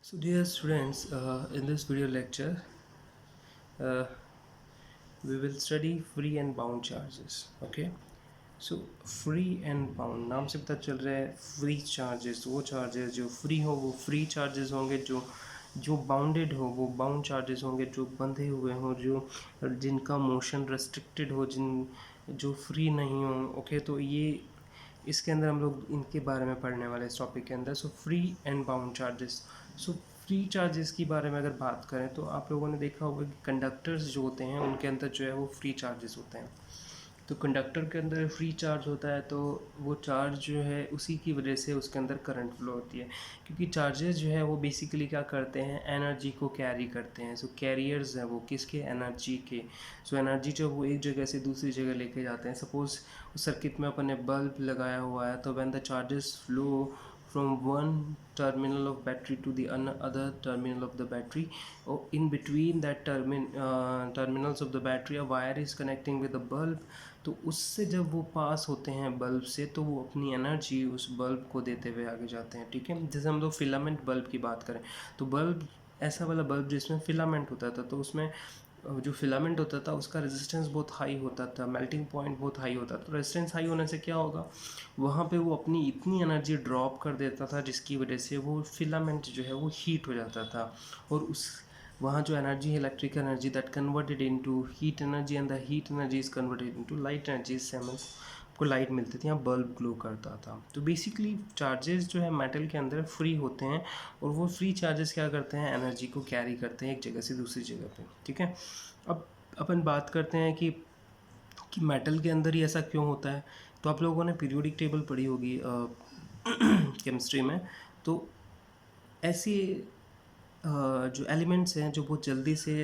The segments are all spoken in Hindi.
So dear students, in this video lecture, uh, we will study free and bound charges. Okay. So free and bound नाम से पता चल रहा है free charges वो charges जो free हो वो free charges होंगे जो जो बाउंडेड हो वो बाउंड चार्जेस होंगे जो बंधे हुए हों जो जिनका मोशन रेस्ट्रिक्टेड हो जिन जो फ्री नहीं हो ओके तो ये इसके अंदर हम लोग इनके बारे में पढ़ने वाले इस टॉपिक के अंदर so free and bound charges so free charges के बारे में अगर बात करें तो आप लोगों ने देखा होगा कि कंडक्टर्स जो होते हैं उनके अंदर जो है वो फ्री चार्जेस होते हैं तो कंडक्टर के अंदर फ्री चार्ज होता है तो वो चार्ज जो है उसी की वजह से उसके अंदर करंट फ्लो होती है क्योंकि चार्जेस जो है वो बेसिकली क्या करते हैं एनर्जी को कैरी करते हैं सो कैरियर्स हैं वो किसके एनर्जी के सो एनर्जी जो वो एक जगह से दूसरी जगह लेके जाते हैं सपोज उस सर्किट में अपन ने बल्ब लगाया हुआ है तो when the charges flow from one terminal of battery to the other terminal of the battery or in between that terminals of the battery a wire is connecting with the bulb तो उससे जब वो पास होते हैं बल्ब से तो वो अपनी एनर्जी उस बल्ब को देते हुए आगे जाते हैं ठीक है जैसे हम लोग फिलामेंट बल्ब की बात करें तो बल्ब ऐसा वाला बल्ब जिसमें फिलामेंट होता था तो उसमें जो फिलामेंट होता था उसका रेजिस्टेंस बहुत हाई होता था मेल्टिंग पॉइंट बहुत हाई होता था तो रेजिस्टेंस हाई होने से क्या होगा वहाँ पे वो अपनी इतनी एनर्जी ड्रॉप कर देता था जिसकी वजह से वो फिलामेंट जो है वो हीट हो जाता था और उस वहाँ जो एनर्जी है electrical energy that converted into heat energy and the heat energy is converted into light energy से आपको लाइट मिलती थी या बल्ब ग्लो करता था तो बेसिकली चार्जेस जो है मेटल के अंदर फ्री होते हैं और वो फ्री चार्जेस क्या करते हैं एनर्जी को कैरी करते हैं एक जगह से दूसरी जगह पे ठीक है अब अपन बात करते हैं कि मेटल के अंदर ही ऐसा क्यों होता है तो आप लोगों ने पीरियोडिक टेबल पढ़ी होगी केमिस्ट्री में तो ऐसी जो एलिमेंट्स हैं जो बहुत जल्दी से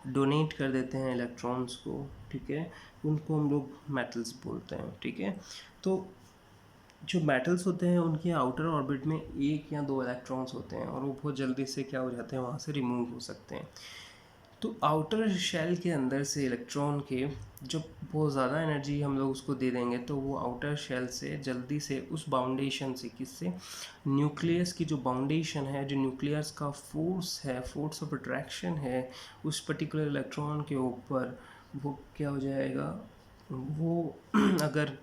डोनेट कर देते हैं इलेक्ट्रॉन्स को ठीक है उनको हम लोग मेटल्स बोलते हैं ठीक है तो जो मेटल्स होते हैं उनके आउटर ऑर्बिट में एक या दो इलेक्ट्रॉन्स होते हैं और वो बहुत जल्दी से क्या हो जाते हैं वहाँ से रिमूव हो सकते हैं तो आउटर शेल के अंदर से इलेक्ट्रॉन के जब बहुत ज़्यादा एनर्जी हम लोग उसको दे देंगे तो वो आउटर शेल से जल्दी से उस बाउंडेशन से किससे न्यूक्लियस की जो बाउंडेशन है जो न्यूक्लियस का फोर्स है फोर्स ऑफ अट्रैक्शन है उस पर्टिकुलर इलेक्ट्रॉन के ऊपर वो क्या हो जाएगा वो अगर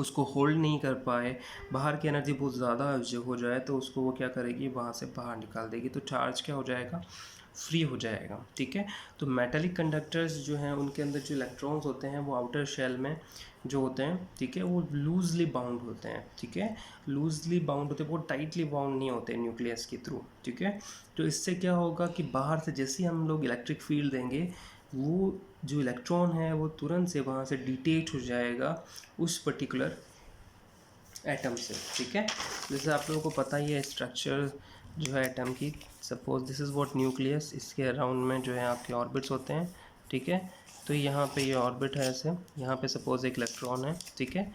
उसको होल्ड नहीं कर पाए बाहर की एनर्जी बहुत ज़्यादा हो जाए तो उसको वो क्या करेगी वहाँ से बाहर निकाल देगी तो चार्ज क्या हो जाएगा फ्री हो जाएगा ठीक है तो मेटेलिक कंडक्टर्स जो हैं उनके अंदर जो इलेक्ट्रॉन्स होते हैं वो आउटर शेल में जो होते हैं ठीक है वो लूजली बाउंड होते हैं ठीक है लूजली बाउंड होते हैं वो टाइटली बाउंड नहीं होते न्यूक्लियस के थ्रू ठीक है तो इससे क्या होगा कि बाहर से जैसे ही हम लोग इलेक्ट्रिक फील्ड देंगे वो जो इलेक्ट्रॉन है वो तुरंत से वहाँ से डिटेच हो जाएगा उस पर्टिकुलर एटम से ठीक है जैसे आप लोगों को पता ही है स्ट्रक्चर जो है एटम की suppose this is what nucleus इसके अराउंड में जो है आपके ऑर्बिट्स होते हैं ठीक है तो यहाँ पे ये ऑर्बिट है ऐसे यहाँ पे सपोज एक इलेक्ट्रॉन है ठीक है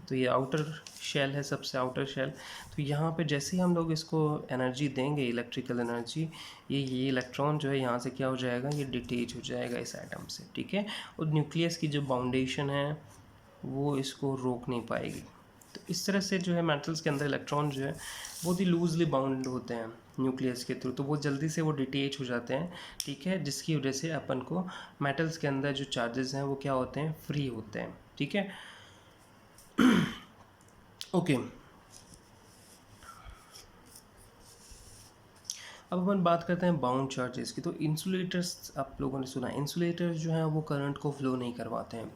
तो ये आउटर शेल है सबसे आउटर शेल तो यहाँ पे जैसे ही हम लोग इसको एनर्जी देंगे इलेक्ट्रिकल एनर्जी ये इलेक्ट्रॉन जो है यहाँ से क्या हो जाएगा ये डिटेच हो जाएगा इस एटम से ठीक है और न्यूक्लियस की जो बाउंडेशन है वो इसको रोक नहीं पाएगी तो इस तरह से जो है मेटल्स के अंदर इलेक्ट्रॉन जो है बहुत ही लूजली बाउंड होते हैं न्यूक्लियस के थ्रू तो बहुत जल्दी से वो डिटेच हो जाते हैं ठीक है जिसकी वजह से अपन को मेटल्स के अंदर जो चार्जेस हैं वो क्या होते हैं फ्री होते हैं ठीक है ओके अब अपन बात करते हैं बाउंड चार्जेस की तो इंसुलेटर्स आप लोगों ने सुना इंसुलेटर्स जो हैं वो करंट को फ्लो नहीं करवाते हैं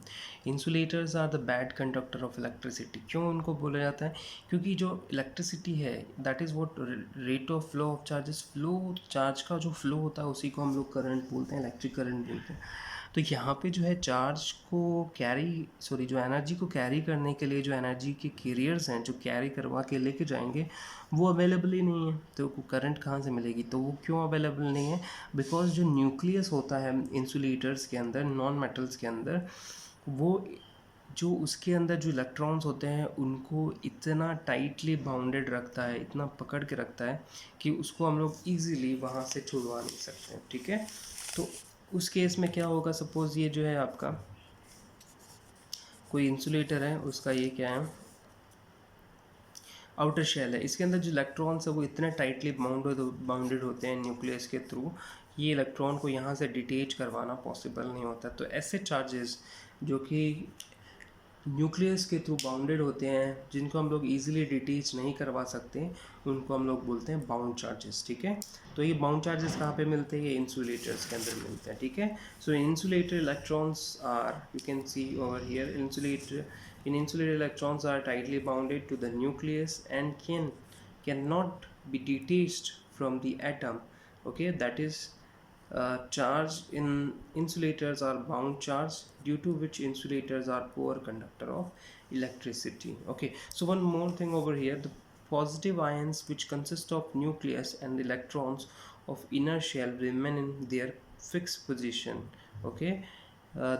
insulators are the bad conductor of electricity क्यों उनको बोला जाता है क्योंकि जो इलेक्ट्रिसिटी है that is what rate of flow of charges flow charge का जो फ्लो होता है उसी को हम लोग करंट बोलते हैं इलेक्ट्रिक करंट बोलते हैं तो यहाँ पे जो है चार्ज को कैरी सॉरी जो एनर्जी को कैरी करने के लिए जो एनर्जी के कैरियर्स हैं जो कैरी करवा के लेके जाएंगे वो अवेलेबल ही नहीं है तो करंट कहाँ से मिलेगी तो वो क्यों अवेलेबल नहीं है बिकॉज जो न्यूक्लियस होता है इंसुलेटर्स के अंदर नॉन मेटल्स के अंदर वो जो उसके अंदर जो इलेक्ट्रॉन्स होते हैं उनको इतना टाइटली बाउंडेड रखता है इतना पकड़ के रखता है कि उसको हम लोग ईजीली वहाँ से छुड़वा नहीं सकते ठीक है तो उस केस में क्या होगा सपोज़ ये जो है आपका कोई इंसुलेटर है उसका ये क्या है आउटर शेल है, इसके अंदर जो इलेक्ट्रॉन्स है वो इतने टाइटली बाउंडेड होते हैं न्यूक्लियस के थ्रू, ये इलेक्ट्रॉन को यहाँ से डिटेच करवाना पॉसिबल नहीं होता। तो ऐसे चार्जेस जो कि न्यूक्लियस के थ्रू बाउंडेड होते हैं, जिनको हम लोग इजीली डिटेच नहीं करवा सकते, उनको हम लोग बोलते हैं बाउंड चार्जेस। ठीक है, तो ये बाउंड चार्जेस कहाँ पे मिलते हैं? ये इंसुलेटर्स के अंदर मिलते हैं। ठीक है, so insulator electrons are, you can see over here, insulator in insulator electrons are tightly bounded to the nucleus and cannot be detached from the atom. Okay, that is charge in insulators are bound charge, due to which insulators are poor conductor of electricity. Okay, so one more thing over here, the positive ions which consist of nucleus and electrons of inner shell remain in their fixed position. Okay,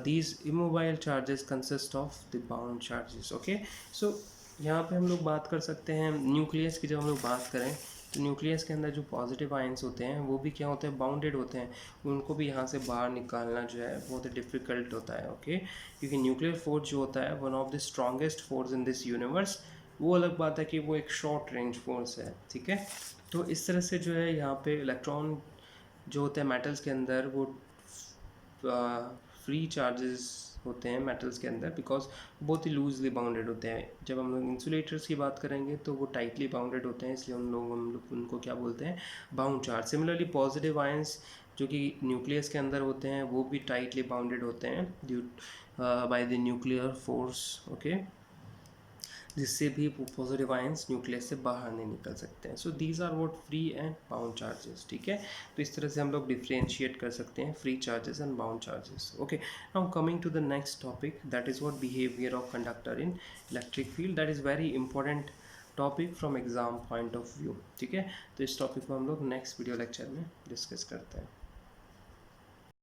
these immobile charges consist of the bound charges. Okay, so यहाँ पे हम लोग बात कर सकते हैं न्यूक्लियस की। जब हम लोग बात करें तो न्यूक्लियस के अंदर जो पॉजिटिव आयंस होते हैं वो भी क्या होते हैं? बाउंडेड होते हैं। उनको भी यहाँ से बाहर निकालना जो है बहुत डिफ़िकल्ट होता है। ओके, क्योंकि न्यूक्लियर फोर्स जो होता है one of the strongest force in this universe, वो अलग बात है कि वो एक शॉर्ट रेंज फोर्स है। ठीक है, तो इस तरह से जो है यहाँ पे इलेक्ट्रॉन जो होते हैं मेटल्स के अंदर वो फ्री चार्जेस होते हैं मेटल्स के अंदर, बिकॉज बहुत ही लूजली बाउंडेड होते हैं। जब हम लोग इंसुलेटर्स की बात करेंगे तो वो टाइटली बाउंडेड होते हैं, इसलिए हम लोग उनको क्या बोलते हैं? Bound charge. Similarly positive ions जो कि न्यूक्लियस के अंदर होते हैं वो भी टाइटली बाउंडेड होते हैं due by the nuclear force. Okay, जिससे भी पॉजिटिव आयंस न्यूक्लियस से बाहर नहीं निकल सकते हैं। So these are what free and bound charges. ठीक है, तो इस तरह से हम लोग डिफ्रेंशिएट कर सकते हैं free charges and bound charges. Okay, now coming to the next topic, that is what behaviour of conductor in electric field. That is very important topic from exam point of view. ठीक है, तो इस टॉपिक को हम लोग नेक्स्ट वीडियो लेक्चर में डिस्कस करते हैं।